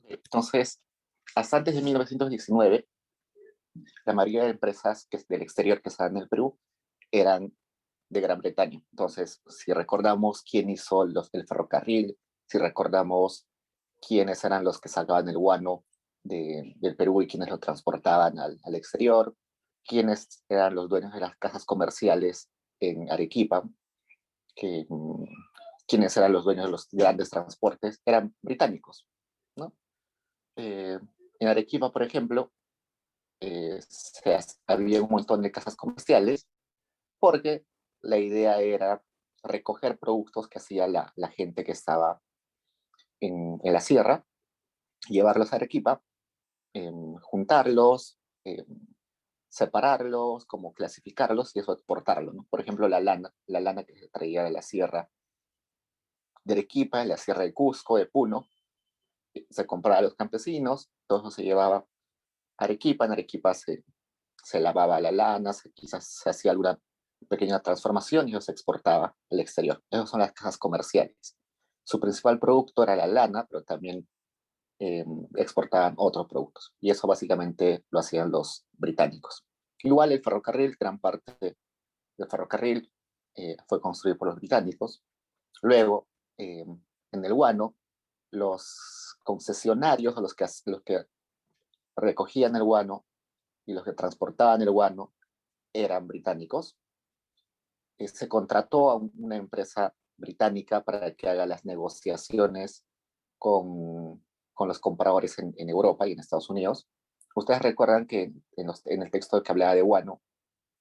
Entonces, hasta antes de 1919, la mayoría de empresas del exterior que estaban en el Perú eran de Gran Bretaña. Entonces, si recordamos quién hizo el ferrocarril, si recordamos quiénes eran los que sacaban el guano del Perú y quiénes lo transportaban al exterior, quiénes eran los dueños de las casas comerciales en Arequipa, que, quiénes eran los dueños de los grandes transportes, eran británicos, ¿no? En Arequipa, por ejemplo, había un montón de casas comerciales porque la idea era recoger productos que hacía la gente que estaba en la sierra, llevarlos a Arequipa, juntarlos, separarlos, como clasificarlos y eso exportarlo, ¿no? Por ejemplo, la lana que se traía de la sierra de Arequipa, de la sierra de Cusco, de Puno, se compraba a los campesinos, todo eso se llevaba a Arequipa, en Arequipa se lavaba la lana, quizás se hacía alguna pequeña transformación y eso se exportaba al exterior. Esas son las casas comerciales. Su principal producto era la lana, pero también exportaban otros productos. Y eso básicamente lo hacían los británicos. Igual el ferrocarril, gran parte del ferrocarril fue construido por los británicos. Luego, en el guano, los concesionarios o los que recogían el guano y los que transportaban el guano eran británicos. Se contrató a una empresa británica para que haga las negociaciones con los compradores en Europa y en Estados Unidos. Ustedes recuerdan que en el texto que hablaba de guano,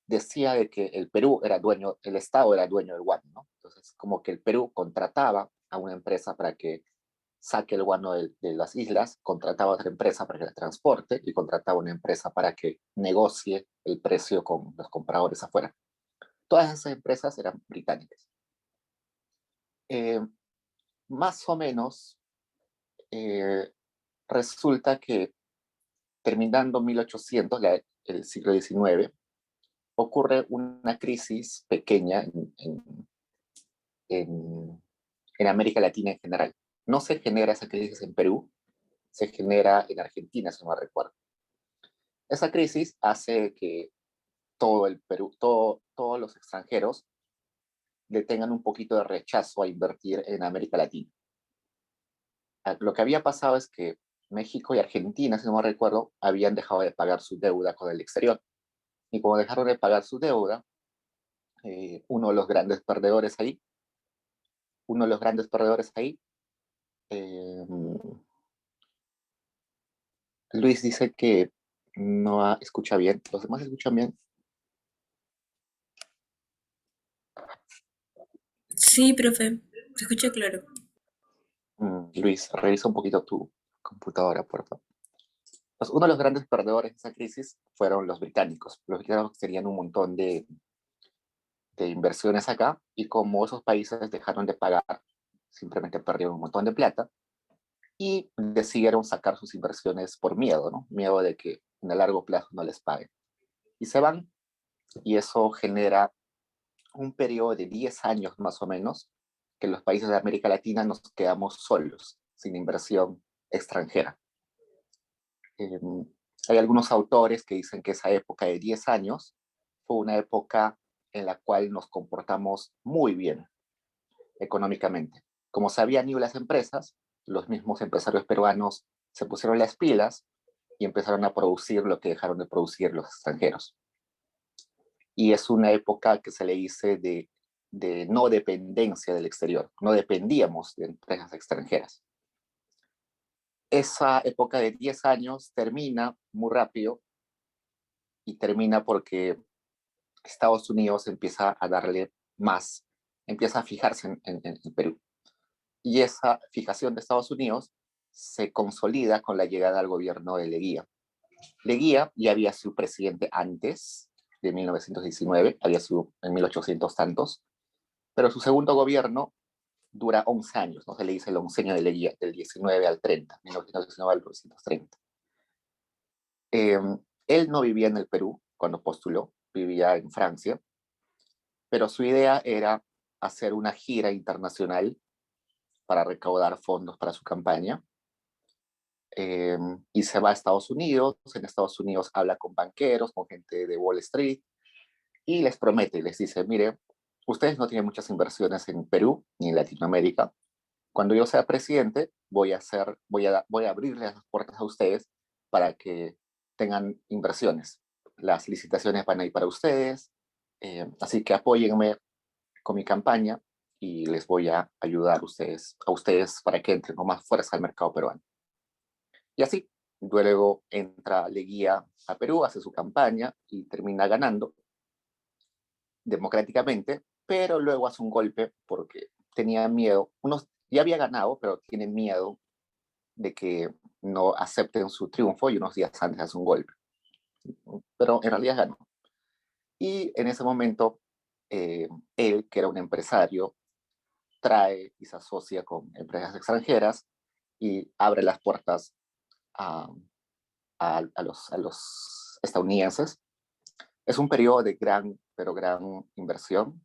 decía de que el Perú era dueño, el Estado era dueño del guano, ¿no? Entonces, como que el Perú contrataba a una empresa para que saque el guano de las islas, contrataba a otra empresa para que la transporte y contrataba a una empresa para que negocie el precio con los compradores afuera. Todas esas empresas eran británicas. Eh, Más o menos, eh, resulta que terminando 1800, el siglo XIX, ocurre una crisis pequeña en, en América Latina en general. No se genera esa crisis en Perú, se genera en Argentina, si no me recuerdo. Esa crisis hace que todo el Perú, todos los extranjeros le tengan un poquito de rechazo a invertir en América Latina. Lo que había pasado es que México y Argentina, si no me recuerdo, habían dejado de pagar su deuda con el exterior. Y como dejaron de pagar su deuda, uno de los grandes perdedores ahí, uno de los grandes perdedores ahí, eh, Luis dice que no escucha bien. ¿Los demás escuchan bien? Sí, profe, se escucha claro. Luis, revisa un poquito tu computadora, por favor. Pues uno de los grandes perdedores de esa crisis fueron los británicos. Los británicos tenían un montón de inversiones acá y como esos países dejaron de pagar, simplemente perdieron un montón de plata y decidieron sacar sus inversiones por miedo, ¿no? Miedo de que en el largo plazo no les paguen. Y se van y eso genera un periodo de 10 años más o menos que los países de América Latina nos quedamos solos, sin inversión extranjera. Eh, Hay algunos autores que dicen que esa época de 10 años fue una época en la cual nos comportamos muy bien económicamente. Como se habían ido las empresas, los mismos empresarios peruanos se pusieron las pilas y empezaron a producir lo que dejaron de producir los extranjeros. Y es una época que se le dice de no dependencia del exterior, no dependíamos de empresas extranjeras. Esa época de 10 años termina muy rápido y termina porque Estados Unidos empieza a darle más, empieza a fijarse en Perú. Y esa fijación de Estados Unidos se consolida con la llegada al gobierno de Leguía. Leguía ya había sido presidente antes de 1919, había sido en 1800 tantos, pero su segundo gobierno dura 11 años, ¿no? Se le dice el onceño de Leguía, del 19 al 30, 1919 al 1930. Eh, Él no vivía en el Perú cuando postuló, vivía en Francia, pero su idea era hacer una gira internacional para recaudar fondos para su campaña. y se va a Estados Unidos. En Estados Unidos habla con banqueros, con gente de Wall Street, y les promete, les dice, mire, ustedes no tienen muchas inversiones en Perú ni en Latinoamérica. Cuando yo sea presidente, voy a abrirles las puertas a ustedes para que tengan inversiones. Las licitaciones van a ir para ustedes, así que apóyenme con mi campaña y les voy a ayudar a ustedes para que entren con más fuerza al mercado peruano. Y así, luego entra Leguía a Perú, hace su campaña y termina ganando democráticamente, pero luego hace un golpe porque tenía miedo. Unos ya había ganado, pero tiene miedo de que no acepten su triunfo y unos días antes hace un golpe. Pero en realidad ganó. Y en ese momento, él, que era un empresario, trae y se asocia con empresas extranjeras y abre las puertas a, a los estadounidenses. Es un periodo de gran, pero gran inversión.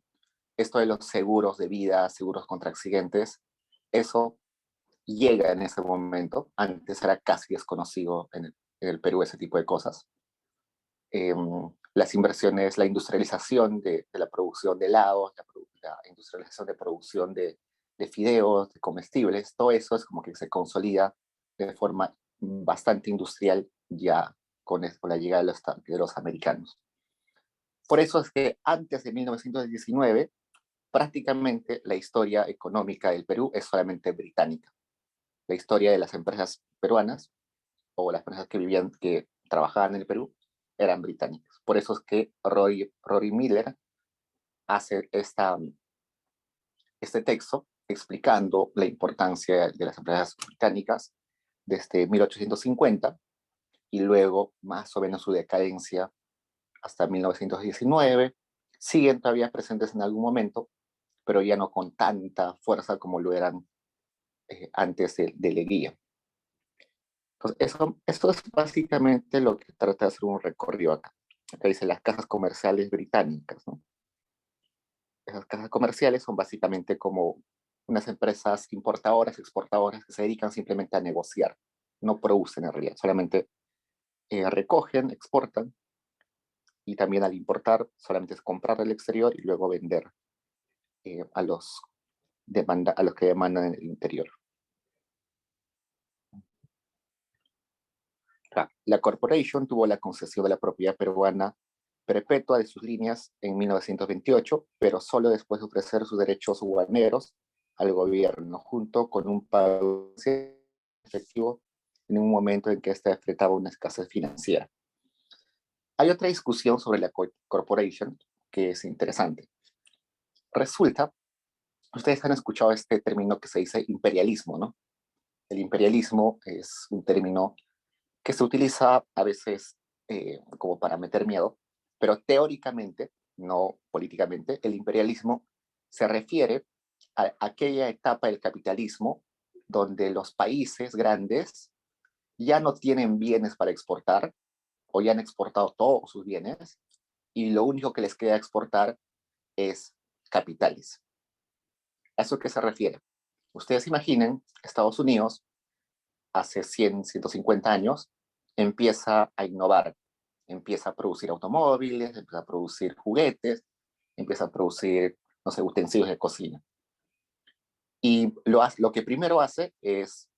Esto de los seguros de vida, seguros contra accidentes, eso llega en ese momento. Antes era casi desconocido en el Perú ese tipo de cosas. Eh, las inversiones, la industrialización de la producción de helados, la industrialización de producción de fideos, de comestibles, todo eso es como que se consolida de forma bastante industrial ya con la llegada de los americanos. Por eso es que antes de 1919, prácticamente la historia económica del Perú es solamente británica. La historia de las empresas peruanas o las empresas que vivían, que trabajaban en el Perú, eran británicas. Por eso es que Rory Miller hace este texto explicando la importancia de las empresas británicas desde 1850 y luego más o menos su decadencia hasta 1919. Siguen todavía presentes en algún momento, pero ya no con tanta fuerza como lo eran antes de Leguía. Entonces, eso es básicamente lo que trata de hacer un recorrido acá. Acá dice las casas comerciales británicas, ¿no? Esas casas comerciales son básicamente como unas empresas importadoras, exportadoras que se dedican simplemente a negociar, no producen en realidad, solamente recogen, exportan y también al importar solamente es comprar del exterior y luego vender a a los que demandan en el interior. La Corporation tuvo la concesión de la propiedad peruana perpetua de sus líneas en 1928, pero solo después de ofrecer sus derechos guaneros al gobierno, junto con un pago efectivo en un momento en que éste enfrentaba una escasez financiera. Hay otra discusión sobre la Corporation que es interesante. Resulta, ustedes han escuchado este término que se dice imperialismo, ¿no? El imperialismo es un término que se utiliza a veces como para meter miedo, pero teóricamente, no políticamente, el imperialismo se refiere a aquella etapa del capitalismo donde los países grandes ya no tienen bienes para exportar o ya han exportado todos sus bienes y lo único que les queda exportar es capitales. ¿A eso qué se refiere? Ustedes imaginen, Estados Unidos hace 100, 150 años empieza a innovar, empieza a producir automóviles, empieza a producir juguetes, empieza a producir, no sé, utensilios de cocina. Y lo que primero hace es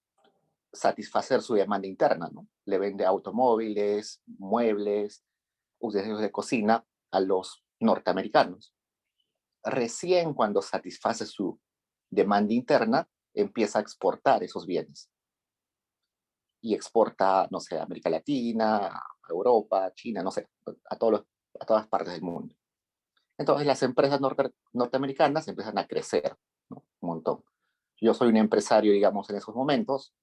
satisfacer su demanda interna, ¿no? Le vende automóviles, muebles, utensilios de cocina a los norteamericanos. Recién cuando satisface su demanda interna, empieza a exportar esos bienes. Y exporta, no sé, a América Latina, a Europa, China, no sé, a todas partes del mundo. Entonces las empresas norteamericanas empiezan a crecer, ¿no? Un montón. Yo soy un empresario, digamos, en esos momentos,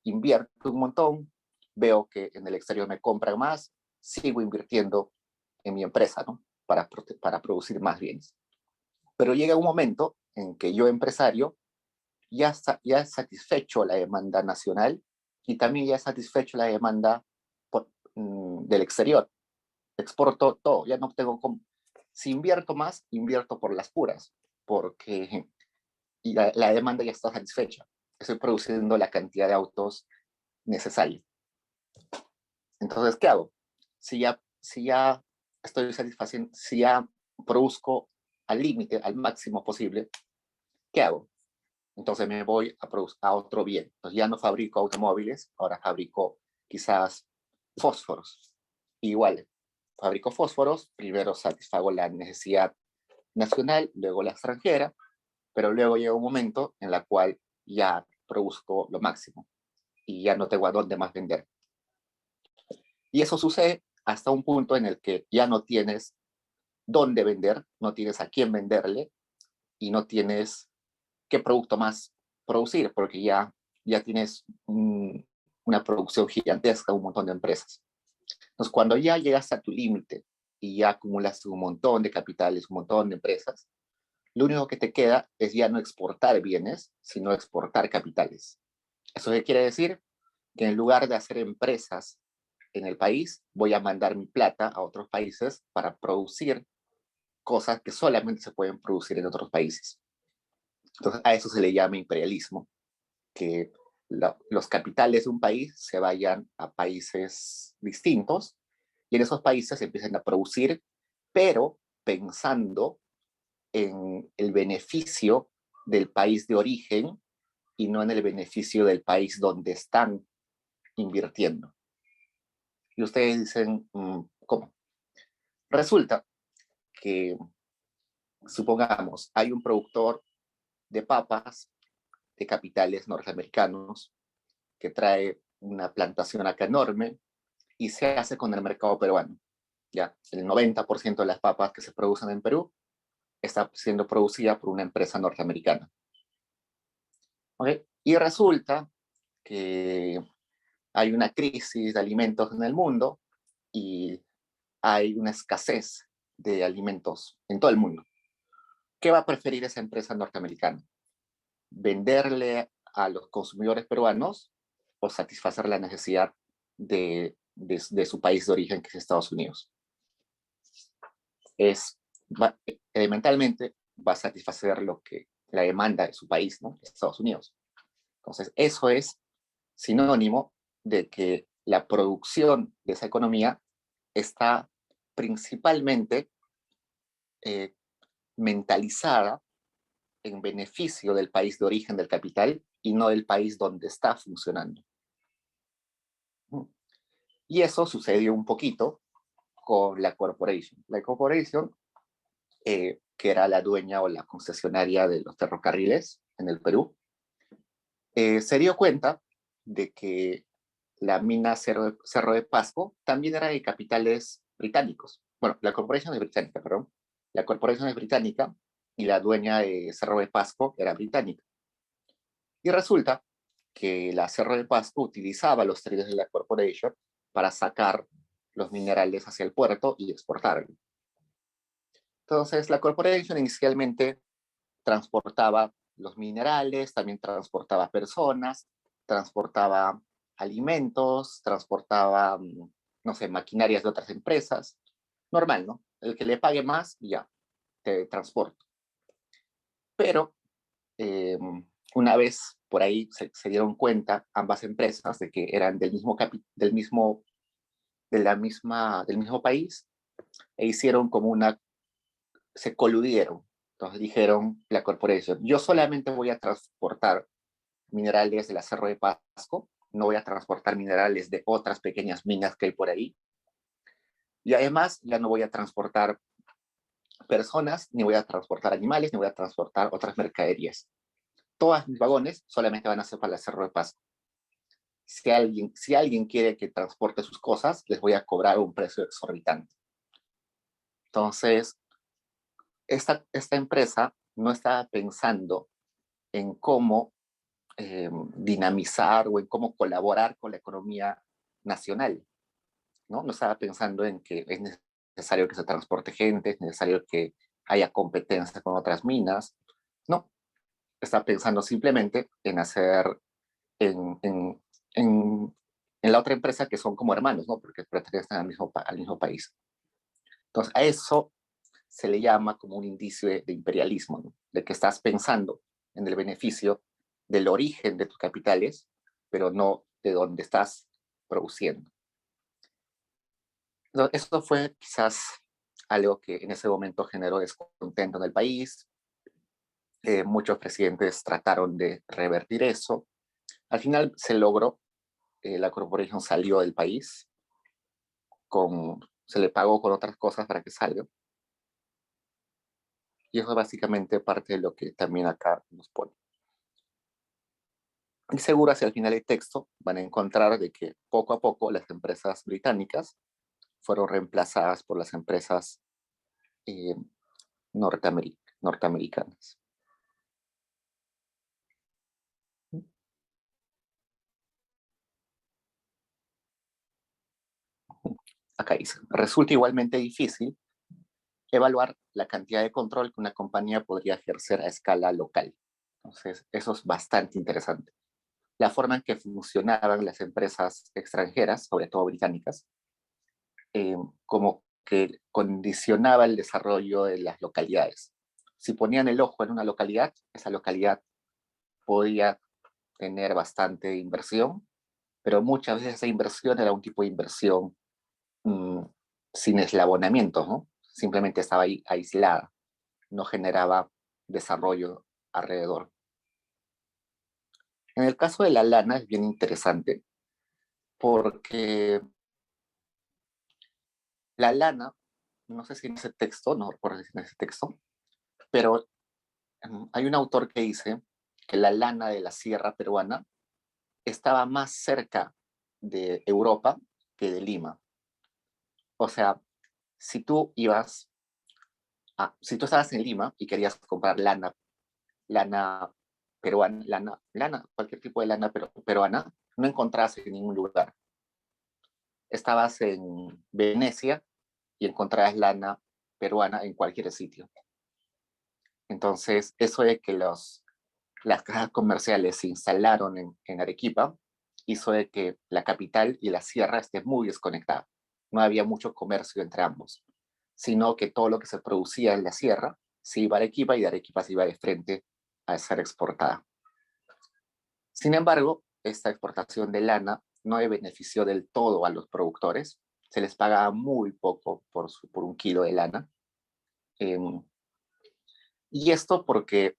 invierto un montón, veo que en el exterior me compran más, sigo invirtiendo en mi empresa, ¿no? Para producir más bienes. Pero llega un momento en que yo, empresario, ya he satisfecho la demanda nacional y también ya he satisfecho la demanda del exterior. Exporto todo, ya no tengo si invierto más, invierto por las puras, porque y la demanda ya está satisfecha. Estoy produciendo la cantidad de autos necesario. Entonces, ¿qué hago? Si ya estoy satisfaciendo, si ya produzco al límite, al máximo posible, ¿qué hago? Entonces me voy a otro bien. Entonces ya no fabrico automóviles, ahora fabrico quizás fósforos. Igual, fabrico fósforos, primero satisfago la necesidad nacional, luego la extranjera, pero luego llega un momento en la cual ya produzco lo máximo y ya no tengo a dónde más vender. Y eso sucede hasta un punto en el que ya no tienes dónde vender, no tienes a quién venderle y no tienes qué producto más producir, porque ya tienes una producción gigantesca, un montón de empresas. Entonces, cuando ya llegas a tu límite y ya acumulas un montón de capitales, un montón de empresas, lo único que te queda es ya no exportar bienes, sino exportar capitales. ¿Eso qué quiere decir? Que en lugar de hacer empresas en el país, voy a mandar mi plata a otros países para producir cosas que solamente se pueden producir en otros países. Entonces, a eso se le llama imperialismo, que los capitales de un país se vayan a países distintos y en esos países se empiezan a producir, pero pensando en el beneficio del país de origen y no en el beneficio del país donde están invirtiendo. Y ustedes dicen, ¿cómo? Resulta que, supongamos, hay un productor de papas de capitales norteamericanos que trae una plantación acá enorme y se hace con el mercado peruano. Ya, el 90% de las papas que se producen en Perú está siendo producida por una empresa norteamericana. ¿Okay? Y resulta que hay una crisis de alimentos en el mundo y hay una escasez de alimentos en todo el mundo. ¿Qué va a preferir esa empresa norteamericana? ¿Venderle a los consumidores peruanos o satisfacer la necesidad de su país de origen, que es Estados Unidos? Elementalmente va a satisfacer la demanda de su país, ¿no? Estados Unidos. Entonces, eso es sinónimo de que la producción de esa economía está principalmente eh, mentalizada en beneficio del país de origen del capital y no del país donde está funcionando. Y eso sucedió un poquito con la corporation. La corporation, que era la dueña o la concesionaria de los ferrocarriles en el Perú, se dio cuenta de que la mina Cerro de Pasco también era de capitales británicos. Bueno, la corporación es británica, perdón. La corporación es británica y la dueña de Cerro de Pasco era británica. Y resulta que la Cerro de Pasco utilizaba los trenes de la corporation para sacar los minerales hacia el puerto y exportarlos. Entonces, la corporation inicialmente transportaba los minerales, también transportaba personas, transportaba alimentos, transportaba, no sé, maquinarias de otras empresas. Normal, ¿no? El que le pague más, ya, te transporto. Pero una vez por ahí se dieron cuenta ambas empresas de que eran del mismo país e hicieron como se coludieron. Entonces dijeron la corporación, yo solamente voy a transportar minerales de la Cerro de Pasco, no voy a transportar minerales de otras pequeñas minas que hay por ahí. Y además ya no voy a transportar personas, ni voy a transportar animales, ni voy a transportar otras mercaderías. Todos mis vagones solamente van a ser para la Cerro de Pasco. Si alguien quiere que transporte sus cosas, les voy a cobrar un precio exorbitante. Entonces, esta empresa no estaba pensando en cómo dinamizar o en cómo colaborar con la economía nacional, ¿no? No estaba pensando en que es necesario que se transporte gente, es necesario que haya competencia con otras minas, no. Está pensando simplemente en hacer, en, en, en, en la otra empresa que son como hermanos, ¿no? Porque pertenecen al mismo país. Entonces, a eso se le llama como un indicio de imperialismo, ¿no? De que estás pensando en el beneficio del origen de tus capitales, pero no de donde estás produciendo. Eso fue quizás algo que en ese momento generó descontento en el país. Muchos presidentes trataron de revertir eso. Al final se logró, la corporación salió del país, se le pagó con otras cosas para que salga. Y eso es básicamente parte de lo que también acá nos pone. Y seguro hacia el final del texto van a encontrar de que poco a poco las empresas británicas fueron reemplazadas por las empresas eh, norteamericanas. Acá dice, resulta igualmente difícil evaluar la cantidad de control que una compañía podría ejercer a escala local. Entonces, eso es bastante interesante. La forma en que funcionaban las empresas extranjeras, sobre todo británicas, como que condicionaba el desarrollo de las localidades. Si ponían el ojo en una localidad, esa localidad podía tener bastante inversión, pero muchas veces esa inversión era un tipo de inversión mmm, sin eslabonamientos, ¿no? Simplemente estaba ahí aislada, no generaba desarrollo alrededor. En el caso de la lana es bien interesante porque la lana, no sé si en ese texto, no recuerdo si en ese texto, pero hay un autor que dice que la lana de la sierra peruana estaba más cerca de Europa que de Lima. O sea, si tú ibas, si tú estabas en Lima y querías comprar lana peruana, cualquier tipo de lana peruana, no encontrabas en ningún lugar. Estabas en Venecia y encontrabas lana peruana en cualquier sitio. Entonces, eso de que las casas comerciales se instalaron en Arequipa hizo de que la capital y la sierra estén muy desconectadas. No había mucho comercio entre ambos, sino que todo lo que se producía en la sierra se iba a Arequipa y de Arequipa se iba de frente a ser exportada. Sin embargo, esta exportación de lana no benefició del todo a los productores. Se les pagaba muy poco por un kilo de lana. Eh, y esto porque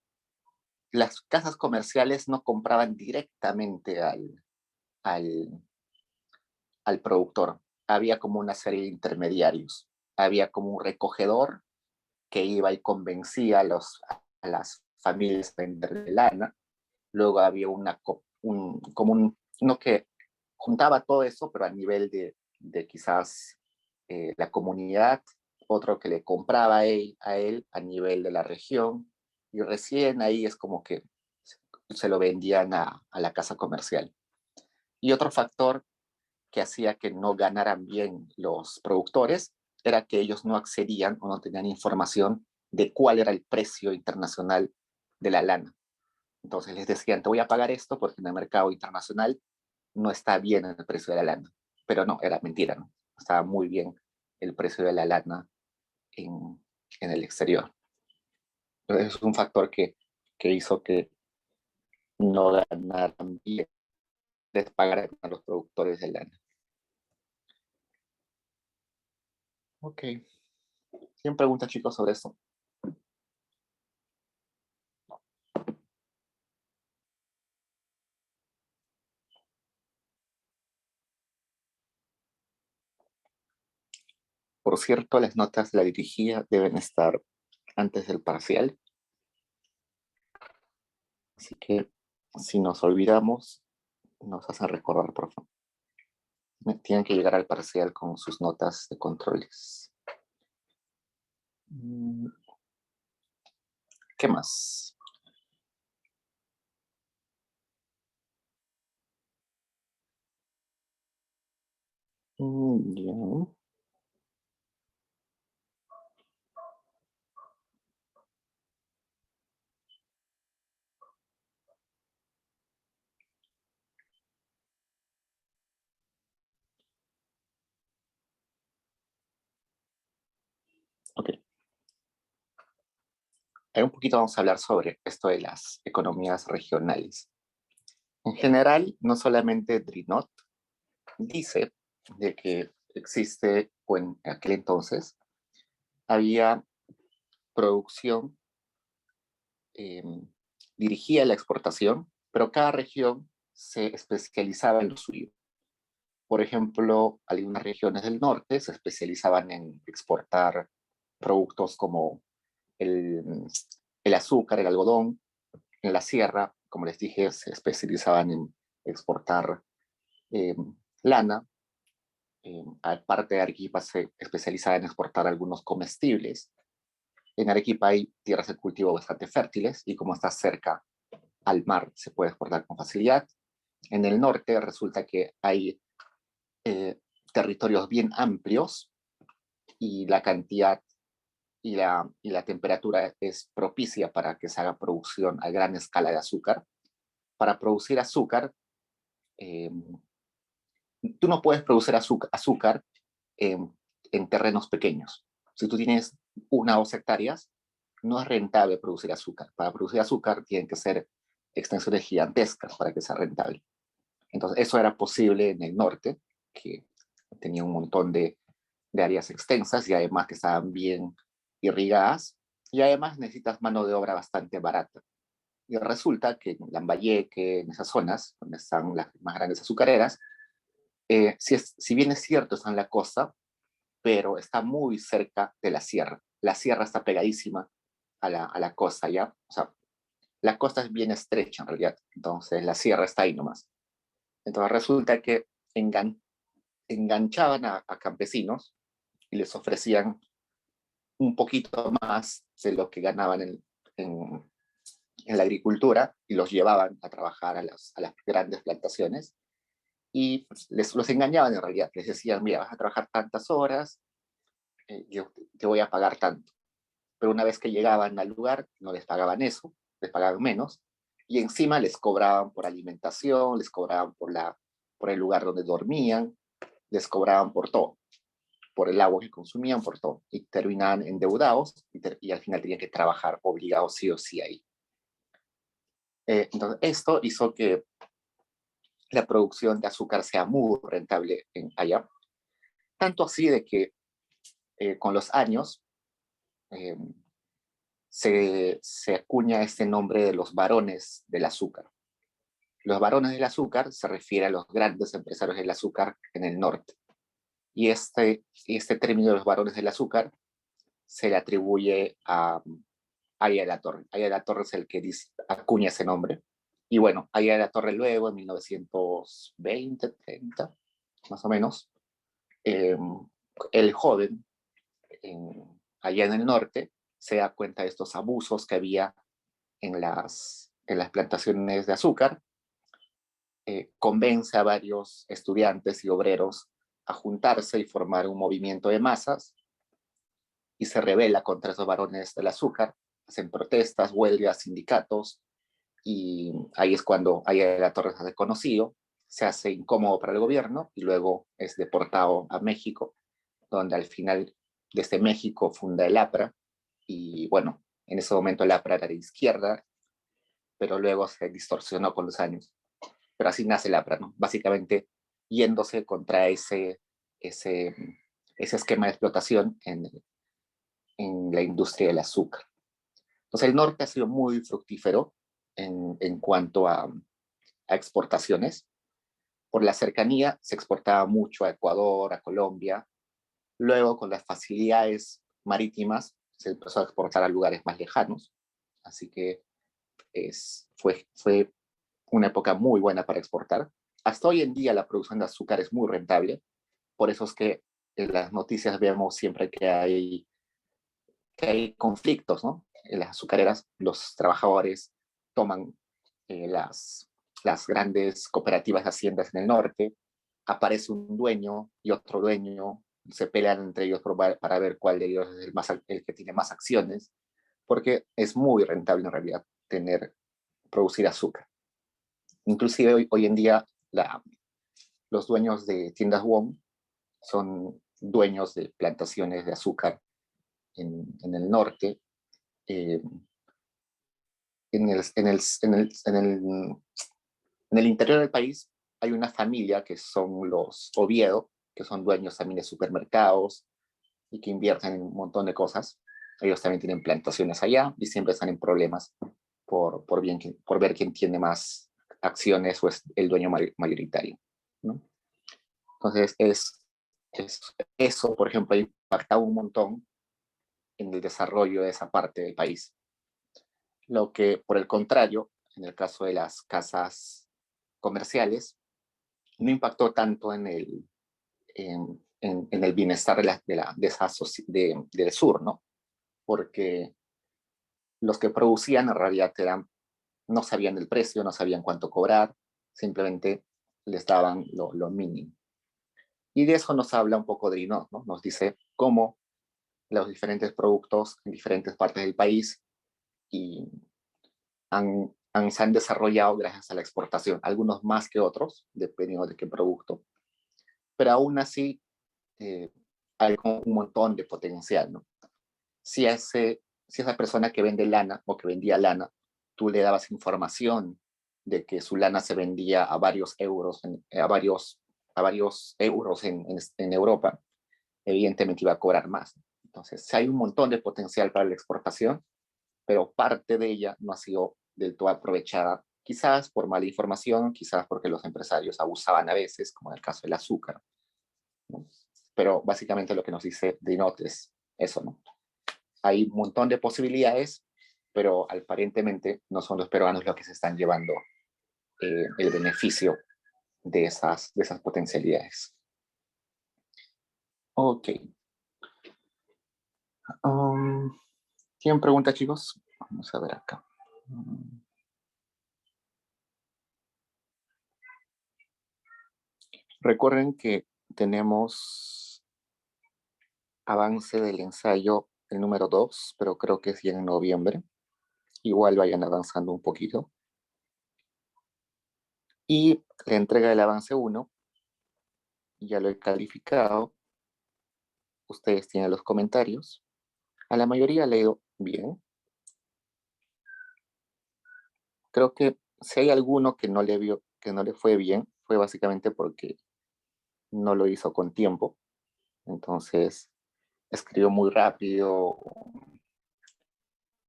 las casas comerciales no compraban directamente al, al productor. Había como una serie de intermediarios. Había como un recogedor que iba y convencía a las familias a vender lana. Luego había uno que juntaba todo eso, pero a nivel de quizás la comunidad, otro que le compraba a él a nivel de la región, y recién ahí es como que se lo vendían a la casa comercial. Y otro factor que hacía que no ganaran bien los productores era que ellos no accedían o no tenían información de cuál era el precio internacional de la lana. Entonces les decían, te voy a pagar esto porque en el mercado internacional no está bien el precio de la lana. Pero no, era mentira, ¿no? Estaba muy bien el precio de la lana en el exterior. Entonces es un factor que hizo que no ganaran bien, les pagaran a los productores de lana. Ok. ¿Tienen preguntas, chicos, sobre eso? Por cierto, las notas de la dirigía deben estar antes del parcial. Así que si nos olvidamos, nos hacen recordar, por favor. Tienen que llegar al parcial con sus notas de controles. ¿Qué más? Ya. Ok. Un poquito vamos a hablar sobre esto de las economías regionales. En general, no solamente Drinot dice de que existe, o en aquel entonces, había producción eh, dirigida a la exportación, pero cada región se especializaba en lo suyo. Por ejemplo, algunas regiones del norte se especializaban en exportar productos como el, el azúcar, el algodón. En la sierra, como les dije, se especializaban en exportar eh, lana. Aparte de Arequipa se especializaba en exportar algunos comestibles. En Arequipa hay tierras de cultivo bastante fértiles y como está cerca al mar se puede exportar con facilidad. En el norte resulta que hay eh, territorios bien amplios y la cantidad y la temperatura es propicia para que se haga producción a gran escala de azúcar. Para producir azúcar, eh, tú no puedes producir azúcar en terrenos pequeños. Si tú tienes 1 o 2 hectáreas, no es rentable producir azúcar. Para producir azúcar tienen que ser extensiones gigantescas para que sea rentable. Entonces, eso era posible en el norte, que tenía un montón de áreas extensas y además que estaban bien irrigadas, y además necesitas mano de obra bastante barata. Y resulta que en Lambayeque, en esas zonas, donde están las más grandes azucareras, si bien es cierto, está en la costa, pero está muy cerca de la sierra. La sierra está pegadísima a la costa, ¿ya? O sea, la costa es bien estrecha en realidad, entonces la sierra está ahí nomás. Entonces resulta que enganchaban a campesinos y les ofrecían un poquito más de lo que ganaban en, en la agricultura y los llevaban a trabajar a las grandes plantaciones y pues, los engañaban en realidad. Les decían, mira, vas a trabajar tantas horas, yo te voy a pagar tanto. Pero una vez que llegaban al lugar, no les pagaban eso, les pagaban menos, y encima les cobraban por alimentación, les cobraban por el lugar donde dormían, les cobraban por todo, por el agua que consumían, por todo, y terminaban endeudados y al final tenían que trabajar obligados sí o sí ahí. Entonces, esto hizo que la producción de azúcar sea muy rentable allá, tanto así de que con los años eh, se acuña este nombre de los varones del azúcar. Los varones del azúcar se refiere a los grandes empresarios del azúcar en el norte. Y este término de los varones del azúcar se le atribuye a Aya de la Torre. Aya de la Torre es el que acuña ese nombre. Y bueno, Aya de la Torre luego, en 1920, 30, más o menos, eh, el joven allá en el norte se da cuenta de estos abusos que había en las plantaciones de azúcar, convence a varios estudiantes y obreros a juntarse y formar un movimiento de masas y se rebela contra esos varones del azúcar, hacen protestas, huelgas, sindicatos, y ahí es cuando Aya de la Torre se hace conocido, se hace incómodo para el gobierno y luego es deportado a México, donde al final desde México funda el APRA, y bueno, en ese momento el APRA era de izquierda, pero luego se distorsionó con los años. Pero así nace el APRA, ¿no? Básicamente yéndose contra ese, ese esquema de explotación en la industria del azúcar. Entonces el norte ha sido muy fructífero en cuanto a exportaciones. Por la cercanía se exportaba mucho a Ecuador, a Colombia. Luego con las facilidades marítimas se empezó a exportar a lugares más lejanos. Así que fue una época muy buena para exportar. Hasta hoy en día la producción de azúcar es muy rentable, por eso es que en las noticias vemos siempre que hay conflictos, ¿no? En las azucareras los trabajadores toman las grandes cooperativas de haciendas en el norte, aparece un dueño y otro dueño, se pelean entre ellos para ver cuál de ellos es el que tiene más acciones, porque es muy rentable en realidad producir azúcar. Inclusive hoy en día los dueños de tiendas Wong son dueños de plantaciones de azúcar en el norte, eh, en el En el interior del país hay una familia que son los Oviedo, que son dueños también de supermercados y que invierten en un montón de cosas. Ellos también tienen plantaciones allá y siempre están en problemas por ver quién tiene más acciones o es el dueño mayoritario, ¿no? Entonces, es, eso, por ejemplo, ha impactado un montón en el desarrollo de esa parte del país. Lo que, por el contrario, en el caso de las casas comerciales, no impactó tanto en el bienestar del sur, ¿no? Porque los que producían en realidad no sabían el precio, no sabían cuánto cobrar, simplemente les daban lo mínimo. Y de eso nos habla un poco Drinot, ¿no? Nos dice cómo los diferentes productos en diferentes partes del país y se han desarrollado gracias a la exportación, algunos más que otros, dependiendo de qué producto, pero aún así eh, hay un montón de potencial, ¿no? Si esa persona que vende lana o que vendía lana, tú le dabas información de que su lana se vendía a varios euros, a varios euros en Europa, evidentemente iba a cobrar más. Entonces, hay un montón de potencial para la exportación, pero parte de ella no ha sido del todo aprovechada, quizás por mala información, quizás porque los empresarios abusaban a veces, como en el caso del azúcar, ¿no? Pero básicamente lo que nos dice Dinot es eso, ¿no? Hay un montón de posibilidades, pero aparentemente no son los peruanos los que se están llevando el beneficio de esas potencialidades. Ok. Um, ¿Tienen preguntas, chicos? Vamos a ver acá. Recuerden que tenemos avance del ensayo el número 2, pero creo que es ya en noviembre. Igual vayan avanzando un poquito. Y la entrega del avance 1, ya lo he calificado. Ustedes tienen los comentarios. A la mayoría le ha ido bien. Creo que si hay alguno que no le fue bien, fue básicamente porque no lo hizo con tiempo. Entonces, escribió muy rápido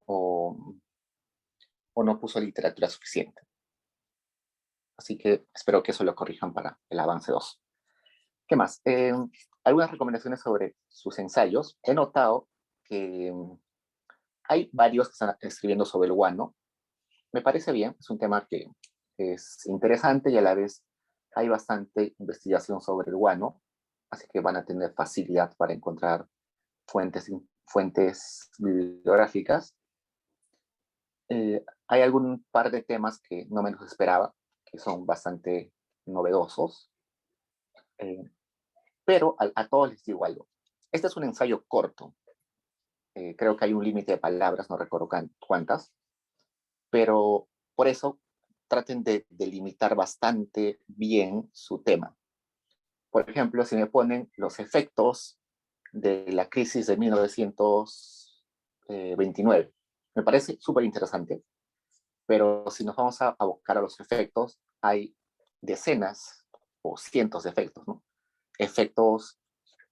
o, o no puso literatura suficiente. Así que espero que eso lo corrijan para el avance 2. ¿Qué más? Algunas recomendaciones sobre sus ensayos. He notado que hay varios que están escribiendo sobre el guano. Me parece bien, es un tema que es interesante y a la vez hay bastante investigación sobre el guano, así que van a tener facilidad para encontrar fuentes bibliográficas. Hay algún par de temas que no me los esperaba, que son bastante novedosos, eh, pero a todos les digo algo. Este es un ensayo corto, creo que hay un límite de palabras, no recuerdo cuántas, pero por eso traten de delimitar bastante bien su tema. Por ejemplo, si me ponen los efectos de la crisis de 1929, me parece súper interesante, pero si nos vamos a buscar a los efectos, hay decenas o cientos de efectos, ¿no? Efectos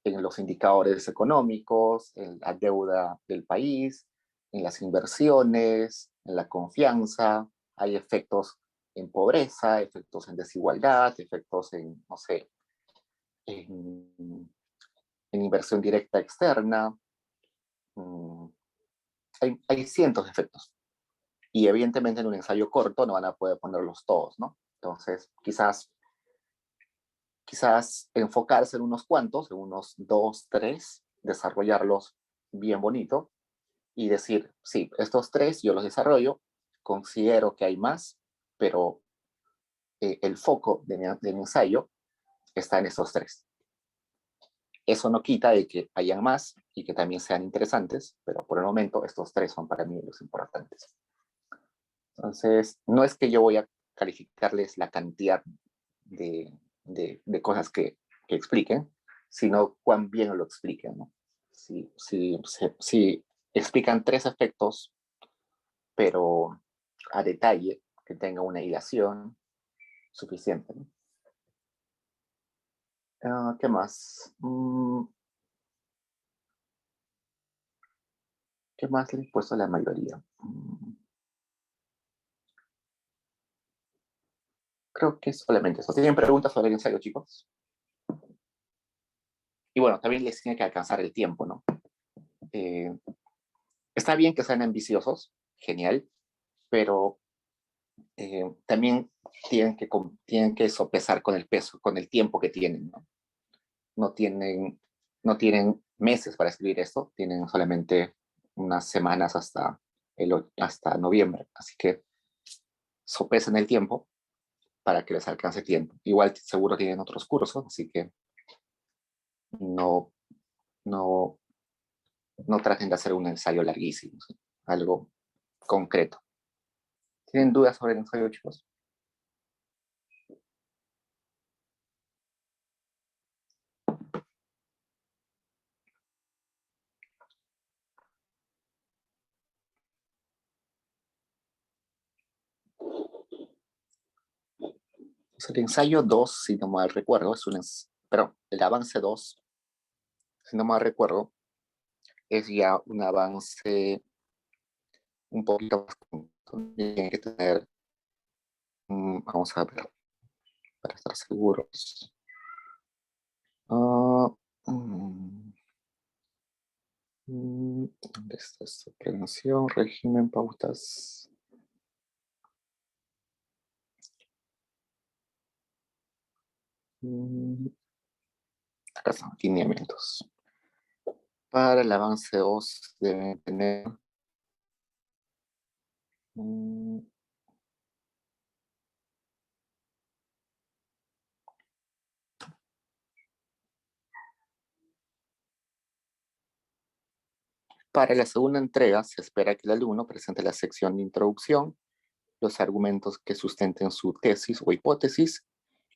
en los indicadores económicos, en la deuda del país, en las inversiones, en la confianza, hay efectos en pobreza, efectos en desigualdad, efectos en, no sé, en, en inversión directa externa. Mm, hay cientos de efectos. Y evidentemente en un ensayo corto no van a poder ponerlos todos, ¿no? Entonces, quizás enfocarse en unos cuantos, en unos dos, tres, desarrollarlos bien bonito y decir, sí, estos tres yo los desarrollo, considero que hay más, pero el foco de mi ensayo está en estos tres. Eso no quita de que hayan más y que también sean interesantes, pero por el momento estos tres son para mí los importantes. Entonces, no es que yo voy a calificarles la cantidad de cosas que expliquen, sino cuán bien lo expliquen, ¿no? Si explican tres efectos, pero a detalle, que tenga una hilación, suficiente, ¿no? ¿Qué más? ¿Qué más le he puesto a la mayoría? Creo que solamente eso. ¿Tienen preguntas sobre el ensayo, chicos? Y bueno, también les tiene que alcanzar el tiempo, ¿no? Eh, Está bien que sean ambiciosos, genial, pero también tienen que sopesar con el peso, con el tiempo que tienen, ¿no? No tienen, no tienen meses para escribir esto, tienen solamente unas semanas hasta noviembre, así que sopesen el tiempo para que les alcance tiempo. Igual seguro tienen otros cursos, así que no, no, no traten de hacer un ensayo larguísimo, ¿sí? Algo concreto. ¿Tienen dudas sobre el ensayo, chicos? Pues el ensayo 2, si no mal recuerdo, perdón, el avance 2, si no mal recuerdo, es ya un avance un poquito más. Tienen que tener, vamos a ver, para estar seguros. Ah, ¿Dónde está esta prevención? Régimen, pautas. Acá están, lineamientos. Para el avance 2 deben tener para la segunda entrega se espera que el alumno presente la sección de introducción, los argumentos que sustenten su tesis o hipótesis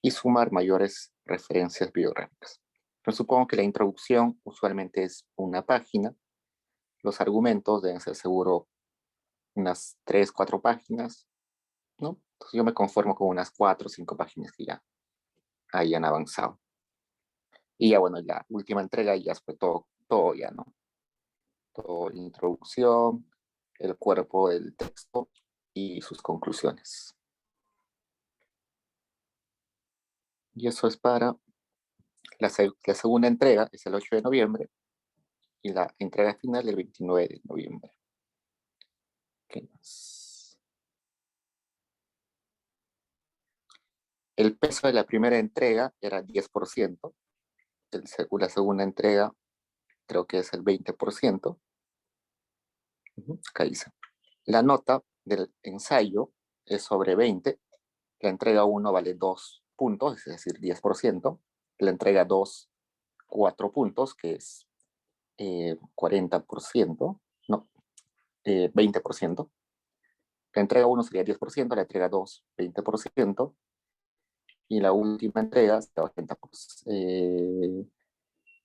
y sumar mayores referencias bibliográficas. Pero supongo que la introducción usualmente es una página, los argumentos deben ser seguro unas 3, 4 páginas, ¿no? Entonces yo me conformo con unas 4 o 5 páginas que ya hayan avanzado. Y ya bueno, la última entrega ya fue todo ya, ¿no? Todo la introducción, el cuerpo del texto y sus conclusiones. Y eso es para la segunda entrega, es el 8 de noviembre, y la entrega final el 29 de noviembre. ¿Qué más? El peso de la primera entrega era 10%, la segunda entrega creo que es el 20%. Acá dice. La nota del ensayo es sobre 20, la entrega 1 vale 2 puntos, es decir, 10%, la entrega 2, 4 puntos, que es 40%, no, 20%. La entrega 1 sería 10%, la entrega 2, 20%, y la última entrega será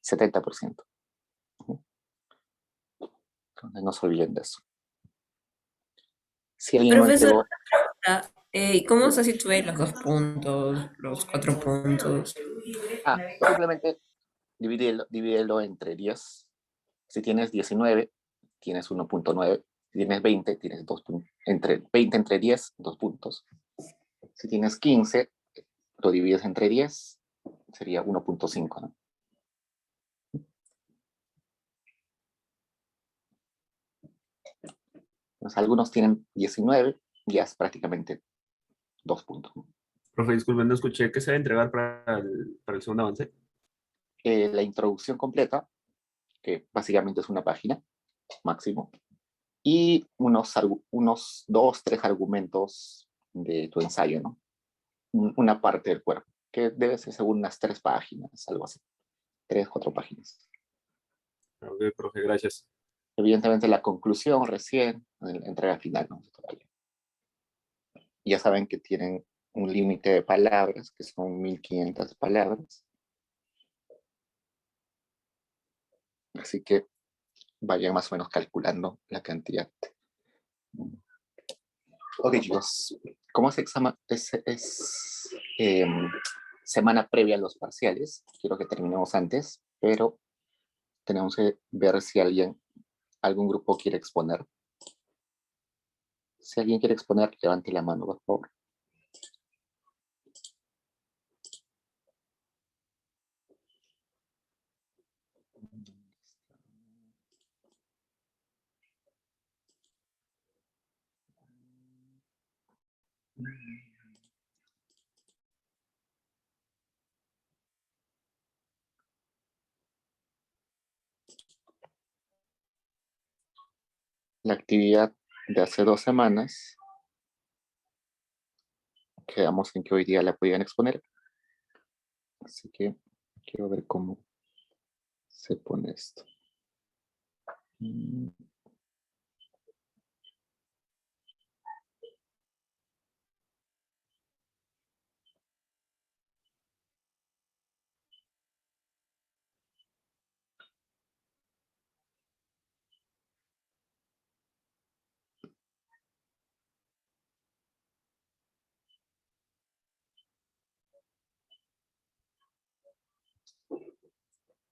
70%. Entonces no se olviden de eso. Si alguien no Profesor, entregó, ¿cómo se sitúan los 2 puntos, los 4 puntos? simplemente divídelo entre 10. Si tienes 19, tienes 1.9. Si tienes 20, tienes 2 puntos. 20 entre 10, 2 puntos. Si tienes 15, lo divides entre 10, sería 1.5, ¿no? Entonces, algunos tienen 19, ya es prácticamente 2 puntos, ¿no? Profe, disculpen, no escuché que se va a entregar para el segundo avance. La introducción completa, que básicamente es una página máximo, y unos 2, 3 argumentos de tu ensayo, ¿no? Una parte del cuerpo, que debe ser según unas 3 páginas, algo así. 3, 4 páginas. Ok, profe, gracias. Evidentemente la conclusión recién, en la entrega final, ¿no? Todavía. Ya saben que tienen un límite de palabras, que son 1500 palabras. Así que vayan más o menos calculando la cantidad. Ok, chicos, como semana previa a los parciales, quiero que terminemos antes, pero tenemos que ver si algún grupo quiere exponer. Si alguien quiere exponer, levante la mano, por favor. La actividad de hace 2 semanas, quedamos en que hoy día la podían exponer, así que quiero ver cómo se pone esto.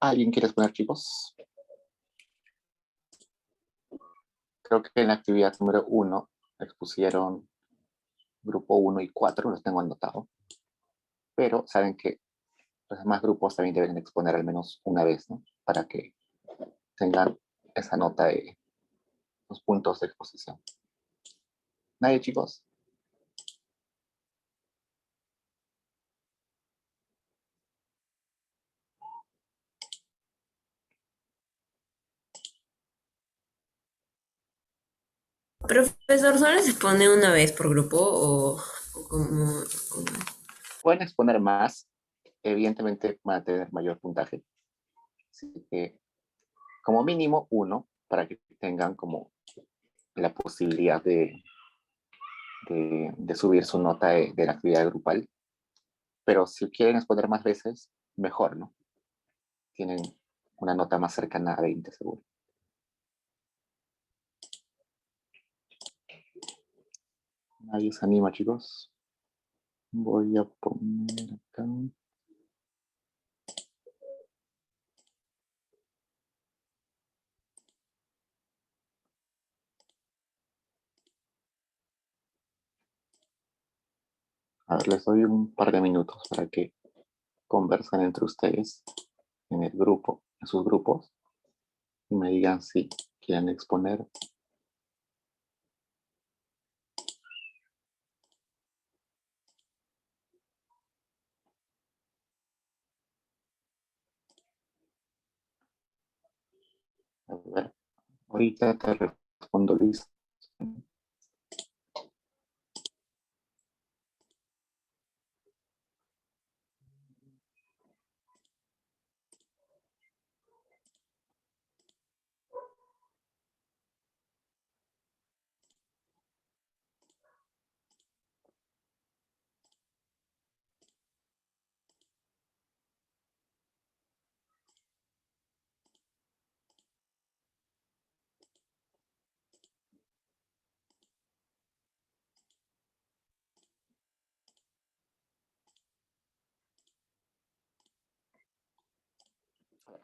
¿Alguien quiere exponer, chicos? Creo que en la actividad número 1 expusieron grupo 1 y 4, los tengo anotado, pero saben que los demás grupos también deben exponer al menos una vez, ¿no? Para que tengan esa nota de los puntos de exposición. ¿Nadie, chicos? Profesor, ¿solo se pone una vez por grupo o como- Pueden exponer más, evidentemente van a tener mayor puntaje. Así que, como mínimo, 1, para que tengan como la posibilidad de subir su nota de la actividad grupal. Pero si quieren exponer más veces, mejor, ¿no? Tienen una nota más cercana a 20, seguro. Nadie se anima, chicos. Voy a poner acá. A ver, les doy un par de minutos para que conversen entre ustedes en el grupo, en sus grupos, y me digan si quieren exponer. A ver, ahorita te respondo, Luis.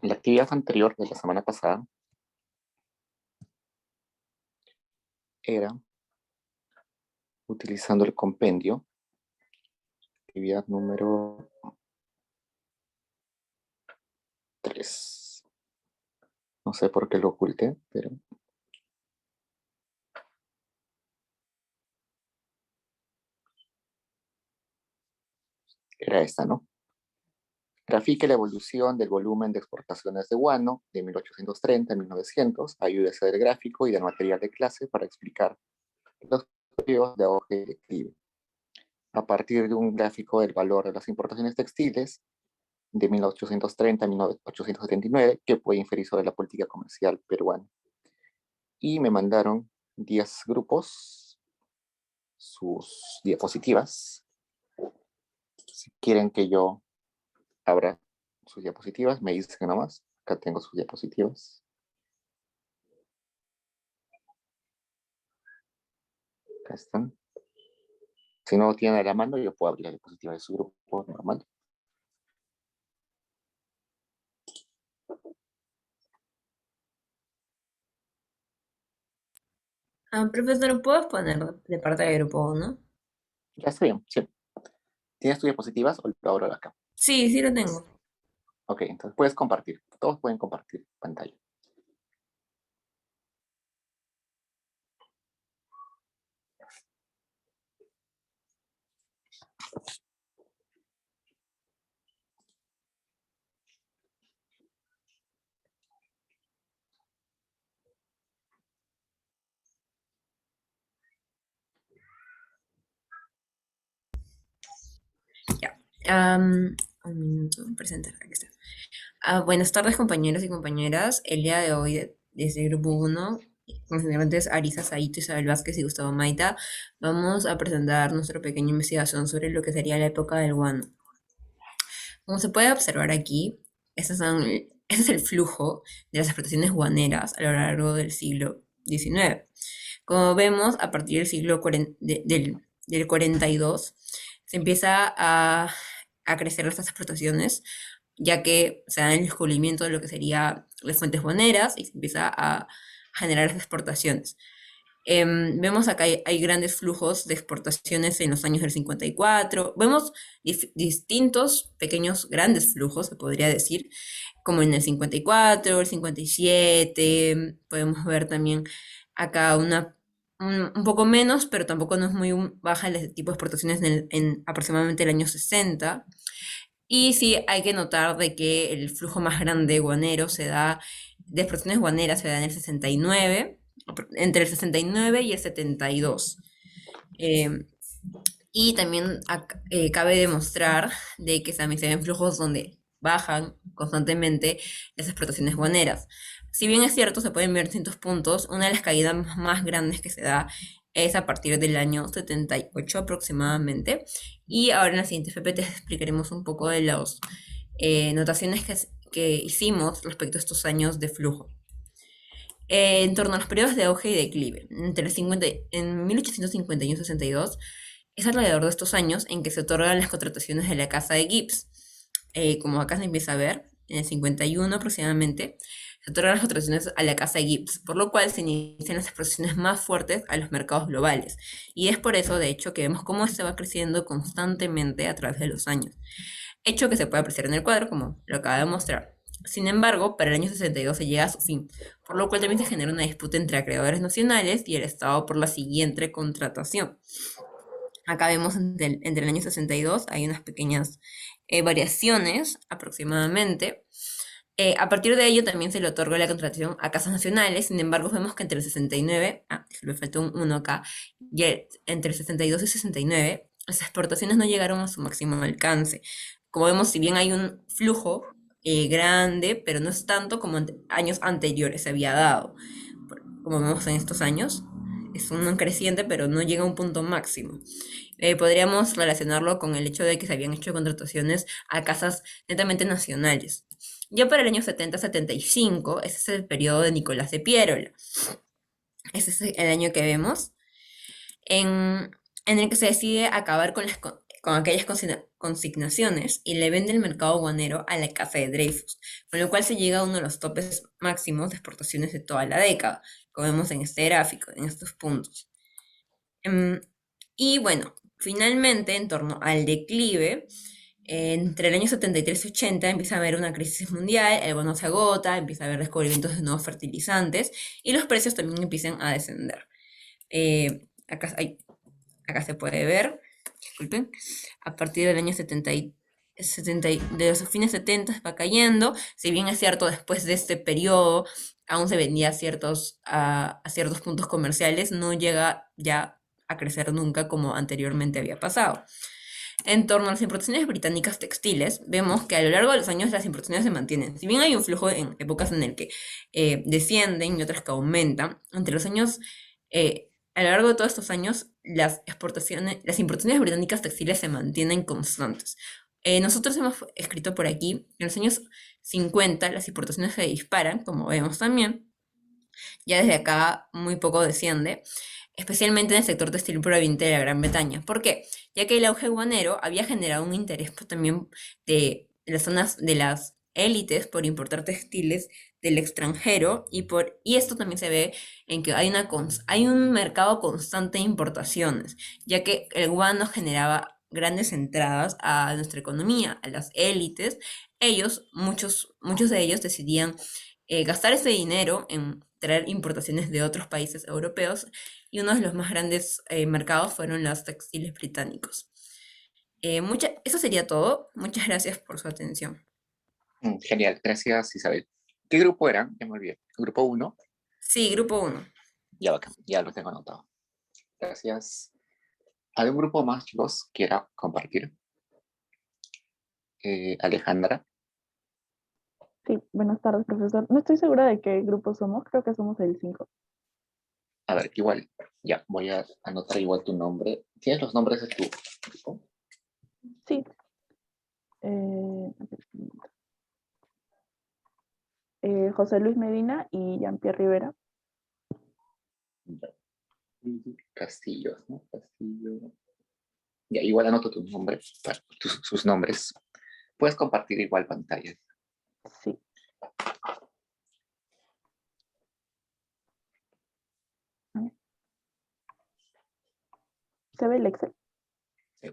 La actividad anterior de la semana pasada era utilizando el compendio, actividad número 3. No sé por qué lo oculté, pero era esta, ¿no? Grafique la evolución del volumen de exportaciones de guano de 1830 a 1900. Ayúdese del gráfico y del material de clase para explicar los periodos de auge y declive. A partir de un gráfico del valor de las importaciones textiles de 1830 a 1879, que puede inferir sobre la política comercial peruana. Y me mandaron 10 grupos, sus diapositivas. Si quieren que yo abra sus diapositivas, me dicen nomás. Acá tengo sus diapositivas. Acá están. Si no lo tiene a la mano, yo puedo abrir la diapositiva de su grupo normal. Profesor, ¿puedo poner de parte del grupo uno? Ya está bien, sí. ¿Tienes tus diapositivas o lo abro acá? Sí, sí lo tengo. Ok, entonces puedes compartir. Todos pueden compartir pantalla. Ya. Un minuto, presentar, aquí está. Buenas tardes, compañeros y compañeras. El día de hoy, desde el grupo uno, con los integrantes Arisa Saito, Isabel Vázquez y Gustavo Maita, vamos a presentar nuestra pequeña investigación sobre lo que sería la época del guano. Como se puede observar aquí, este es el flujo de las explotaciones guaneras a lo largo del siglo XIX. Como vemos, a partir del siglo del 42, se empieza a crecer estas explotaciones, ya que se da el descubrimiento de lo que serían las fuentes guaneras y se empieza a generar las exportaciones. Vemos acá hay grandes flujos de exportaciones en los años del 54. Vemos distintos pequeños, grandes flujos, se podría decir, como en el 54, el 57. Podemos ver también acá un poco menos, pero tampoco no es muy baja el tipo de exportaciones en aproximadamente el año 60. Y sí, hay que notar de que el flujo más grande guanero de exportaciones guaneras se da en el 69, entre el 69 y el 72. Eh, y también cabe demostrar de que también se ven flujos donde bajan constantemente las explotaciones guaneras. Si bien es cierto, se pueden ver distintos puntos, una de las caídas más grandes que se da es a partir del año 78 aproximadamente. Y ahora en la siguiente FP te explicaremos un poco de las notaciones que hicimos respecto a estos años de flujo. En torno a los periodos de auge y declive, en 1851 y 62, es alrededor de estos años en que se otorgan las contrataciones de la Casa de Gibbs. Como acá se empieza a ver, en el 51 aproximadamente, se otorgan las contrataciones a la Casa de Gibbs, por lo cual se inician las exposiciones más fuertes a los mercados globales. Y es por eso, de hecho, que vemos cómo se va creciendo constantemente a través de los años. Hecho que se puede apreciar en el cuadro, como lo acaba de mostrar. Sin embargo, para el año 62 se llega a su fin, por lo cual también se genera una disputa entre acreedores nacionales y el Estado por la siguiente contratación. Acá vemos entre el año 62 hay unas pequeñas variaciones aproximadamente. A partir de ello también se le otorga la contratación a casas nacionales, sin embargo vemos que entre el 69, me faltó un 1 acá, y entre el 62 y 69, las exportaciones no llegaron a su máximo alcance. Como vemos, si bien hay un flujo grande, pero no es tanto como años anteriores se había dado. Como vemos en estos años, es un creciente, pero no llega a un punto máximo. Podríamos relacionarlo con el hecho de que se habían hecho contrataciones a casas netamente nacionales. Ya para el año 70-75, ese es el periodo de Nicolás de Piérola. Ese es el año que vemos, en el que se decide acabar con aquellas consignaciones y le vende el mercado guanero a la Casa de Dreyfus, con lo cual se llega a uno de los topes máximos de exportaciones de toda la década, como vemos en este gráfico, en estos puntos. Y bueno, finalmente, en torno al declive, entre el año 73 y 80 empieza a haber una crisis mundial, el bono se agota, empieza a haber descubrimientos de nuevos fertilizantes y los precios también empiezan a descender. Acá, acá se puede ver, disculpen, a partir del año 70 de los fines 70 va cayendo, si bien es cierto, después de este periodo aún se vendía a ciertos puntos comerciales, no llega ya a crecer nunca como anteriormente había pasado. En torno a las importaciones británicas textiles, vemos que a lo largo de los años las importaciones se mantienen. Si bien hay un flujo en épocas en el que descienden y otras que aumentan, entre los años, a lo largo de todos estos años, las importaciones británicas textiles se mantienen constantes. Nosotros hemos escrito por aquí, en los años 50 las importaciones se disparan, como vemos también, ya desde acá muy poco desciende. especialmente en el sector textil proveniente de la Gran Bretaña. ¿Por qué? Ya que el auge guanero había generado un interés pues, también de las zonas de las élites por importar textiles del extranjero y esto también se ve en que hay un mercado constante de importaciones, ya que el guano generaba grandes entradas a nuestra economía, a las élites. Muchos de ellos decidían gastar ese dinero en traer importaciones de otros países europeos y uno de los más grandes mercados fueron los textiles británicos. Eso sería todo. Muchas gracias por su atención. Genial, gracias Isabel. ¿Qué grupo era? Ya me olvidé. ¿Grupo uno? Sí, grupo uno. Ya, bacán, ya lo tengo anotado. Gracias. ¿Algún grupo más, chicos, quiera compartir? Alejandra. Sí, buenas tardes, profesor. No estoy segura de qué grupo somos, creo que somos el 5. A ver, igual, ya, voy a anotar igual tu nombre. ¿Tienes los nombres de tu grupo? Sí. José Luis Medina y Jean-Pierre Rivera. Ya. Castillo, ¿no? Castillo. Ya, igual anoto tu nombre, sus nombres. Puedes compartir igual pantalla. Sí. ¿Se ve el Excel? Sí.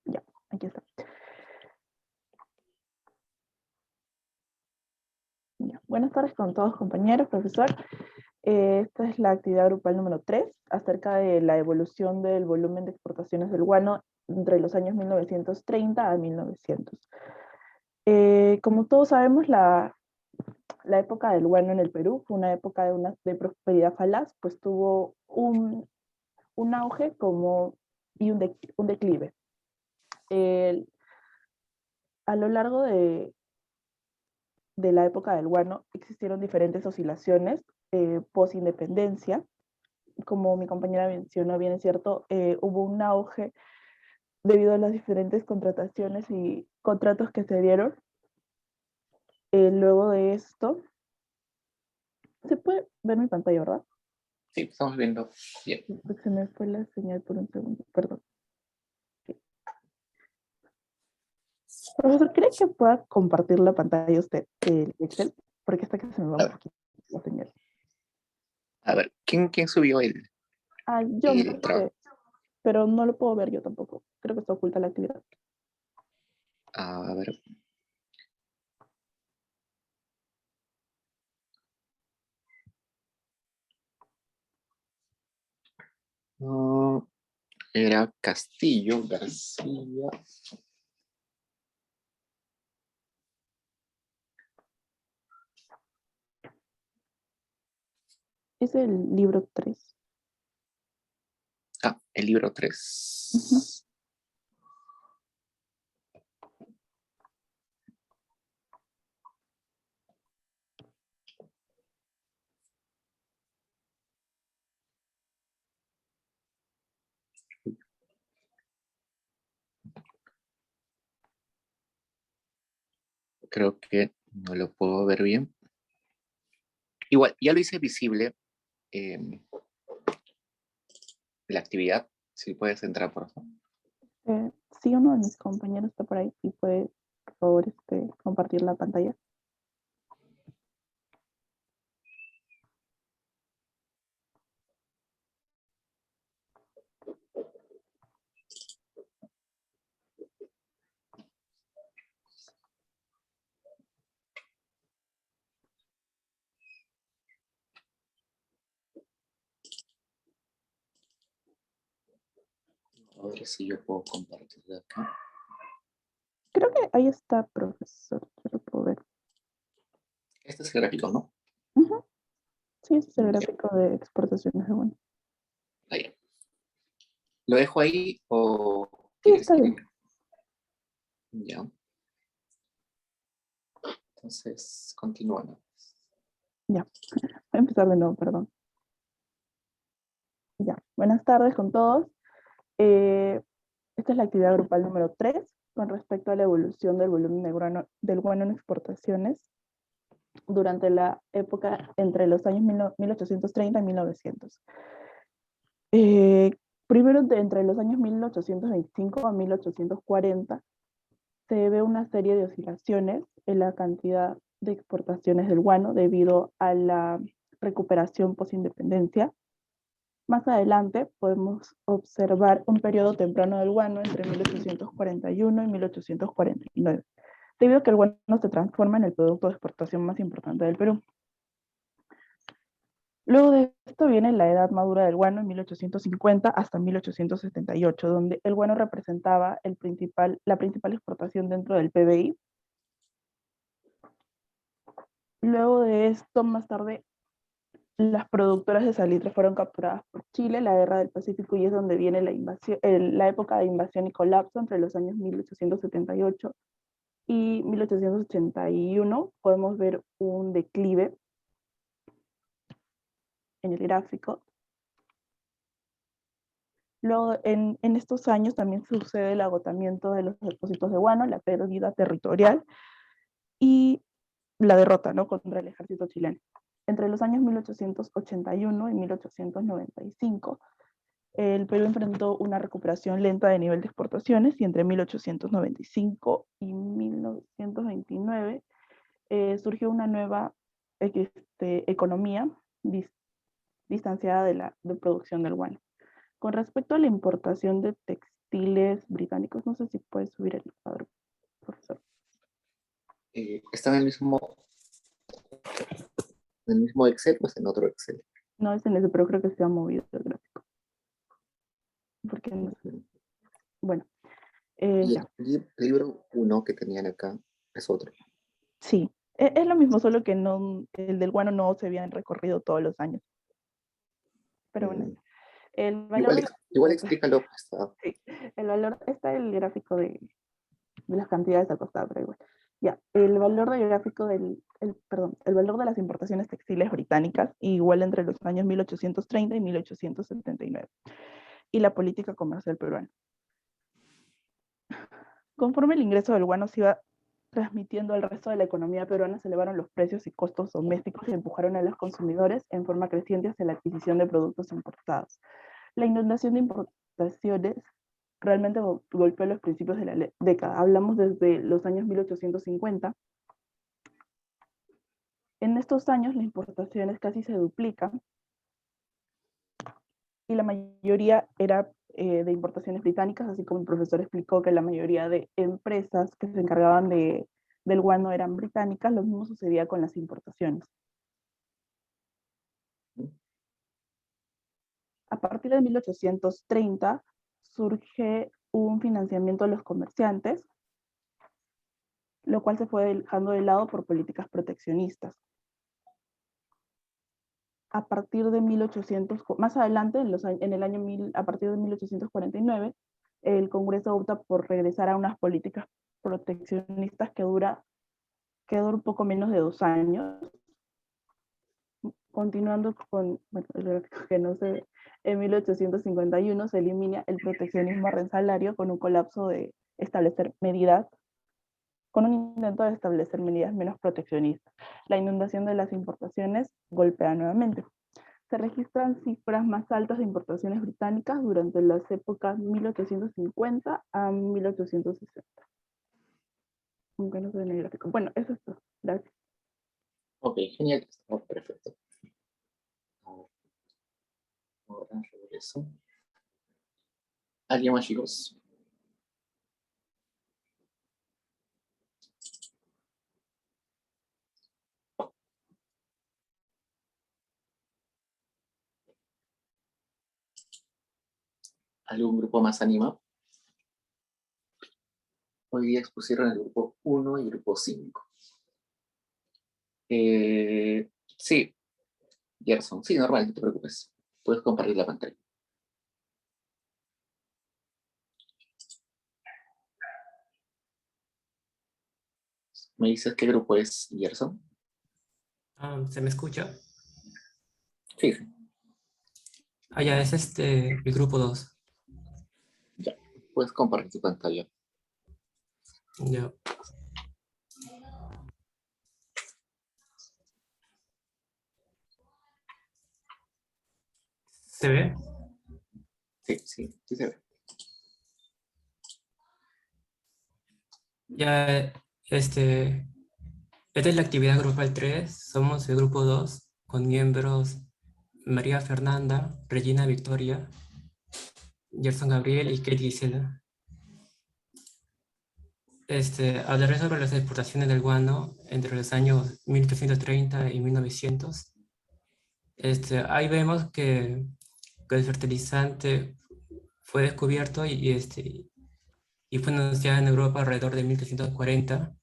Ya, aquí está. Ya. Buenas tardes con todos, compañeros, profesor. Esta es la actividad grupal número 3, acerca de la evolución del volumen de exportaciones del guano entre los años 1930 a 1900. Como todos sabemos, la época del guano en el Perú fue una época de prosperidad falaz, pues tuvo un auge y un declive. A lo largo de la época del guano existieron diferentes oscilaciones post-independencia. Como mi compañera mencionó, bien es cierto, hubo un auge debido a las diferentes contrataciones y contratos que se dieron. Luego de esto, se puede ver mi pantalla, ¿verdad? Sí, estamos viendo bien. Se me fue la señal por un segundo, perdón. Sí. Profesor, ¿cree que pueda compartir la pantalla usted, el Excel? Porque hasta que se me va un poquito la señal. A ver, ¿quién subió Yo el trabajo? pero no lo puedo ver yo tampoco. Creo que está oculta la actividad. A ver. No, era Castillo, García. Es el libro 3. Ah, el libro 3. Creo que no lo puedo ver bien. Igual, ya lo hice visible la actividad. Si puedes entrar, por favor. Sí, uno de mis compañeros está por ahí y puede, por favor, compartir la pantalla. A ver si yo puedo compartir de acá. Creo que ahí está, profesor. Yo lo puedo ver. Este es el gráfico, ¿no? Ujú. Sí, este es el Ya, gráfico de exportaciones de guano. ahí. ¿Lo dejo ahí o Sí, quieres está que...? bien. Ya. Entonces, continúan. Ya, voy a empezar de nuevo, perdón. Ya, buenas tardes con todos. Esta es la actividad grupal número 3, con respecto a la evolución del volumen del guano en exportaciones durante la época entre los años 1830 y 1900. Primero, entre los años 1825 a 1840, se ve una serie de oscilaciones en la cantidad de exportaciones del guano debido a la recuperación post-independencia. Más adelante podemos observar un periodo temprano del guano entre 1841 y 1849, debido a que el guano se transforma en el producto de exportación más importante del Perú. Luego de esto viene la edad madura del guano en 1850 hasta 1878, donde el guano representaba la principal exportación dentro del PBI. Luego de esto, más tarde, las productoras de salitre fueron capturadas por Chile, la Guerra del Pacífico, y es donde viene la época de invasión y colapso entre los años 1878 y 1881. Podemos ver un declive en el gráfico. Luego, en estos años también sucede el agotamiento de los depósitos de guano, la pérdida territorial y la derrota, ¿no?, contra el ejército chileno. Entre los años 1881 y 1895, el Perú enfrentó una recuperación lenta de nivel de exportaciones, y entre 1895 y 1929 surgió una nueva economía distanciada de la producción del guano. Con respecto a la importación de textiles británicos, no sé si puedes subir el cuadro, profesor. ¿Está en el mismo Excel o es en otro Excel? No es en ese, pero creo que se ha movido el gráfico. Porque no sé. Bueno, Y ya. el libro 1 que tenían acá es otro. Sí, es lo mismo, solo que no, el del guano no se habían recorrido todos los años. Pero bueno, el valor Igual explícalo. Sí, el valor, está el gráfico de las cantidades al costado, pero igual. Ya, el valor del gráfico el valor de las importaciones textiles británicas, igual entre los años 1830 y 1879, y la política comercial peruana. Conforme el ingreso del guano se iba transmitiendo al resto de la economía peruana, se elevaron los precios y costos domésticos y empujaron a los consumidores en forma creciente hacia la adquisición de productos importados. La inundación de importaciones realmente golpeó los principios de la década. Hablamos desde los años 1850. En estos años las importaciones casi se duplican, y la mayoría era de importaciones británicas, así como el profesor explicó que la mayoría de empresas que se encargaban del guano eran británicas. Lo mismo sucedía con las importaciones. A partir de 1830 surge un financiamiento de los comerciantes, lo cual se fue dejando de lado por políticas proteccionistas. A partir de 1800, más adelante, a partir de 1849, el Congreso opta por regresar a unas políticas proteccionistas que dura un poco menos de 2 años. Continuando con, bueno, el gráfico que no se ve, en 1851 se elimina el proteccionismo arancelario con un colapso de establecer medidas, con un intento de establecer medidas menos proteccionistas. La inundación de las importaciones golpea nuevamente. Se registran cifras más altas de importaciones británicas durante las épocas 1850 a 1860. Aunque no se ve en el gráfico. Bueno, eso es todo. Gracias. Ok, genial. Perfecto. Ahora regreso. ¿Alguien más, chicos? ¿Algún grupo más animado? Hoy día expusieron el grupo 1 y grupo 5. Sí, Gerson. Sí, normal, no te preocupes. Puedes compartir la pantalla. ¿Me dices qué grupo es, Gerson? ¿Se me escucha? Sí, sí. Ya, es el grupo 2. Ya. Puedes compartir tu pantalla. Ya. ¿Se ve? Sí se ve. Ya, esta es la actividad grupal 3. Somos el grupo 2 con miembros María Fernanda, Regina Victoria, Gerson Gabriel y Kate Gisela. Hablaré sobre las exportaciones del guano entre los años 1830 y 1900. Ahí vemos que el fertilizante fue descubierto y fue anunciado en Europa alrededor de 1340.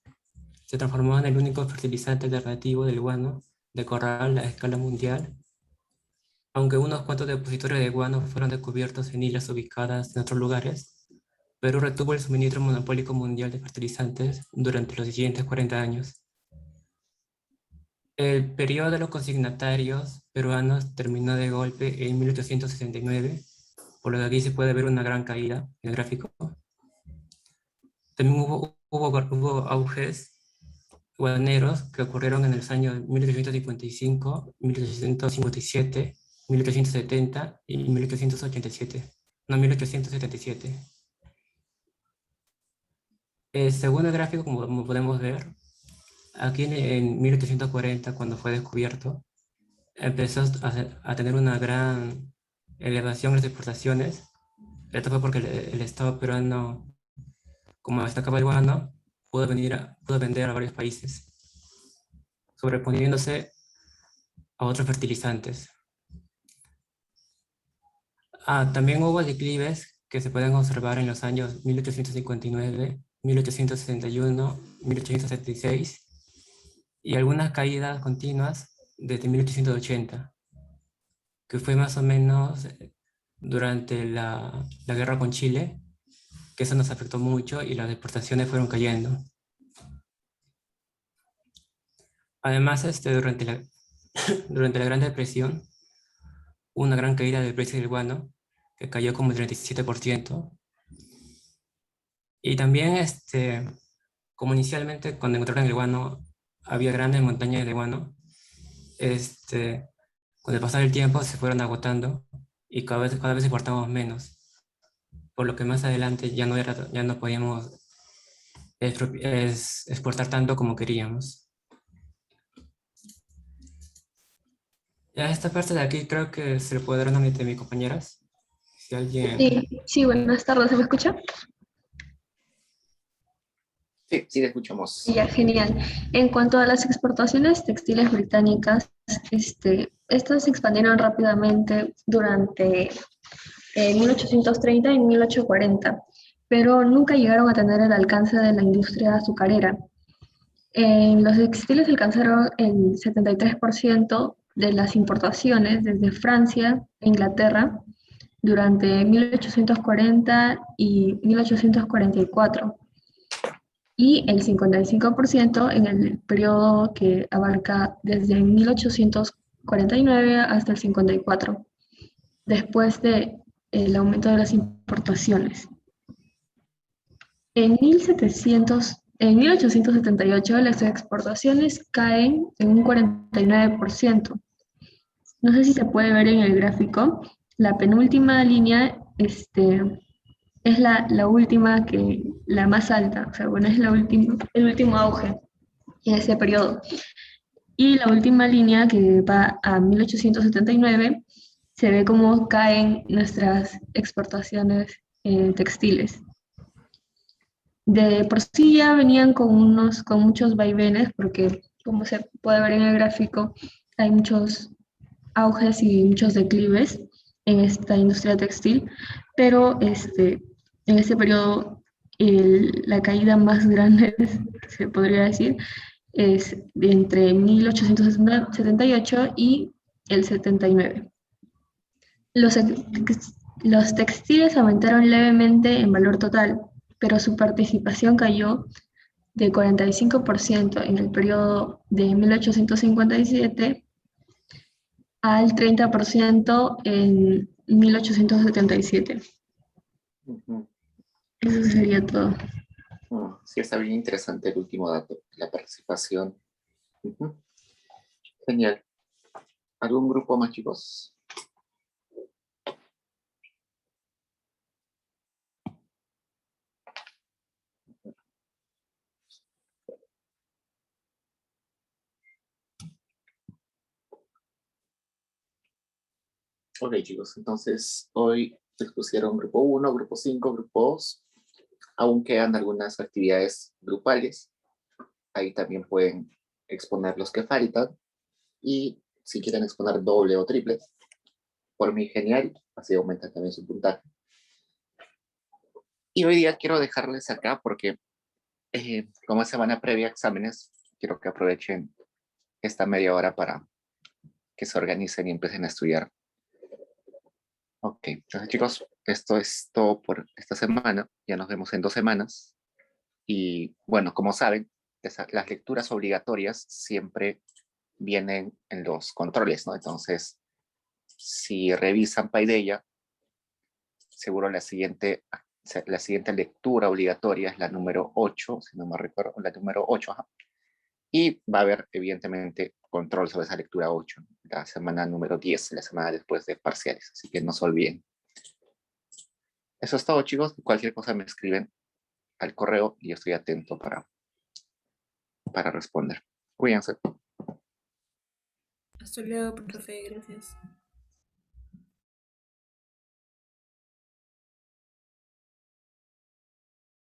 Se transformó en el único fertilizante alternativo del guano de corral a escala mundial, aunque unos cuantos depositorios de guano fueron descubiertos en islas ubicadas en otros lugares. Perú retuvo el suministro monopólico mundial de fertilizantes durante los siguientes 40 años. El periodo de los consignatarios peruanos terminó de golpe en 1869, por lo que aquí se puede ver una gran caída en el gráfico. También hubo auges guaneros que ocurrieron en los años 1855, 1857, 1870 y 1887. No, 1877. Según el gráfico, como podemos ver, aquí en 1840, cuando fue descubierto, empezó a tener una gran elevación en las exportaciones. Esto fue porque el Estado peruano, como destacaba el guano, pudo vender a varios países, sobreponiéndose a otros fertilizantes. También hubo declives que se pueden observar en los años 1859, 1861, 1876 y algunas caídas continuas desde 1880, que fue más o menos durante la guerra con Chile, que eso nos afectó mucho y las exportaciones fueron cayendo. Además, durante la Gran Depresión, hubo una gran caída del precio del guano, que cayó como el 37%. Y también, como inicialmente cuando encontraron el guano, había grandes montañas de guano, con el pasar del tiempo se fueron agotando y cada vez exportamos menos, por lo que más adelante ya no podíamos exportar tanto como queríamos. Ya esta parte de aquí creo que se le puede dar una mitad de mis compañeras. Si alguien... Sí, buenas tardes, ¿se me escucha? Sí, te escuchamos. Ya, genial. En cuanto a las exportaciones textiles británicas, estas se expandieron rápidamente durante 1830 y 1840, pero nunca llegaron a tener el alcance de la industria azucarera. Los textiles alcanzaron el 73% de las importaciones desde Francia e Inglaterra durante 1840 y 1844, y el 55% en el periodo que abarca desde 1849 hasta el 54, después del aumento de las importaciones. En 1878 las exportaciones caen en un 49%. No sé si se puede ver en el gráfico, la penúltima línea es la última, la más alta, o sea, bueno, es el último auge en ese periodo. Y la última línea, que va a 1879, se ve cómo caen nuestras exportaciones textiles. De por sí ya venían con muchos vaivenes, porque como se puede ver en el gráfico, hay muchos auges y muchos declives en esta industria textil, pero en ese periodo la caída más grande, se podría decir, es entre 1878 y el 79. Los textiles aumentaron levemente en valor total, pero su participación cayó de 45% en el periodo de 1857 al 30% en 1877. Ujú. Eso sería todo. Sí, está bien interesante el último dato, la participación. Ujú. Genial. ¿Algún grupo más, chicos? Ok, chicos, entonces hoy se expusieron grupo 1, grupo 5, grupo 2. Aún quedan algunas actividades grupales. Ahí también pueden exponer los que faltan. Y si quieren exponer doble o triple, por mí genial, así aumenta también su puntaje. Y hoy día quiero dejarles acá porque como es semana previa a exámenes, quiero que aprovechen esta media hora para que se organicen y empiecen a estudiar. Ok, entonces chicos, esto es todo por esta semana. Ya nos vemos en 2 semanas. Y bueno, como saben, las lecturas obligatorias siempre vienen en los controles, ¿no? Entonces, si revisan Paideia, seguro la siguiente lectura obligatoria es la número 8, si no me recuerdo, la número 8, ajá. Y va a haber, evidentemente, control sobre esa lectura 8, la semana número 10, la semana después de parciales, así que no se olviden. Eso es todo, chicos. Cualquier cosa me escriben al correo y yo estoy atento para responder. Cuídense. Hasta luego, profe, gracias.